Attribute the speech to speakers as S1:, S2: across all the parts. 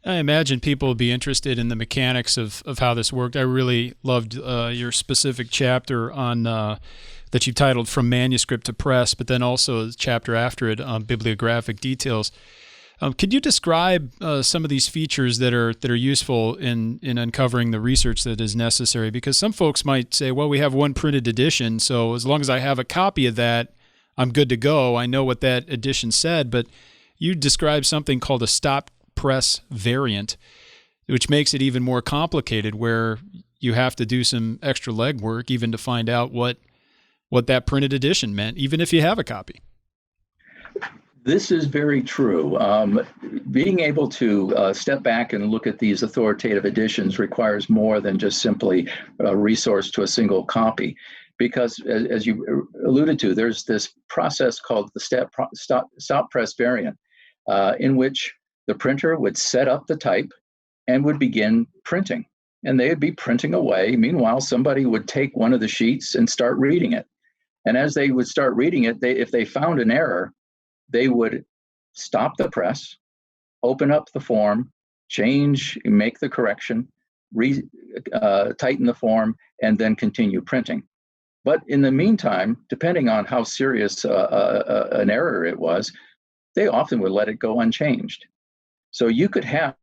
S1: I imagine people would be interested in the mechanics of how this worked. I really loved your specific chapter on that you titled "From Manuscript to Press," but then also the chapter after it on bibliographic details. Could you describe some of these features that are useful in uncovering the research that is necessary? Because some folks might say, well, we have one printed edition, so as long as I have a copy of that, I'm good to go. I know what that edition said, but you describe something called a stop press variant, which makes it even more complicated, where you have to do some extra legwork even to find out what that printed edition meant, even if you have a copy.
S2: This is very true. Being able to step back and look at these authoritative editions requires more than just simply a resource to a single copy, because as you alluded to, there's this process called the stop press variant, in which the printer would set up the type and would begin printing. And they would be printing away. Meanwhile, somebody would take one of the sheets and start reading it. And as they would start reading it, if they found an error, they would stop the press, open up the form, make the correction, tighten the form, and then continue printing. But in the meantime, depending on how serious an error it was, they often would let it go unchanged. So you could have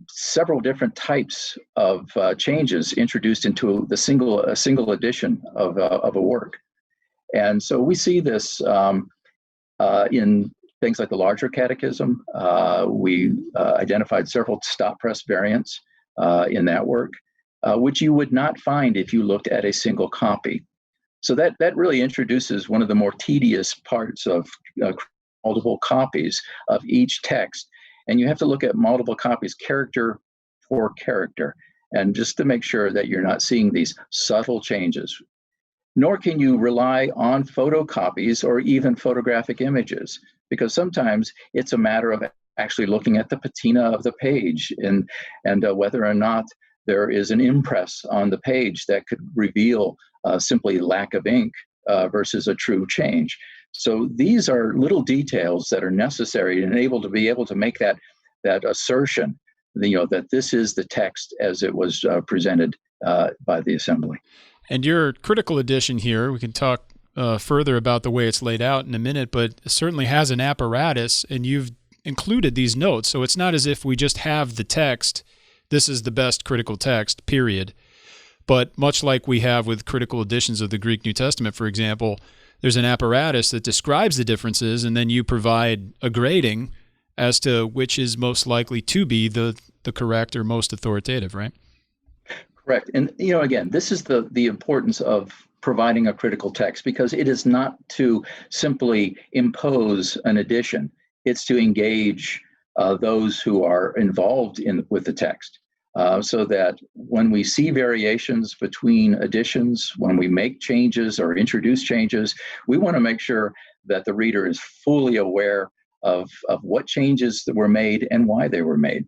S2: several different types of changes introduced into a single edition of a work. And so we see this in things like the larger catechism. We identified several stop press variants in that work, which you would not find if you looked at a single copy. So that really introduces one of the more tedious parts of multiple copies of each text. And you have to look at multiple copies character for character, and just to make sure that you're not seeing these subtle changes. Nor can you rely on photocopies or even photographic images, because sometimes it's a matter of actually looking at the patina of the page and whether or not there is an impress on the page that could reveal simply lack of ink versus a true change. So these are little details that are necessary and able to make that assertion, that this is the text as it was presented by the assembly.
S1: And your critical edition here, we can talk further about the way it's laid out in a minute, but it certainly has an apparatus, and you've included these notes. So it's not as if we just have the text, this is the best critical text, period. But much like we have with critical editions of the Greek New Testament, for example, there's an apparatus that describes the differences, and then you provide a grading as to which is most likely to be the correct or most authoritative, right?
S2: Correct. And, again, this is the importance of providing a critical text, because it is not to simply impose an edition. It's to engage those who are involved with the text, so that when we see variations between editions, when we make changes or introduce changes, we want to make sure that the reader is fully aware of what changes that were made and why they were made.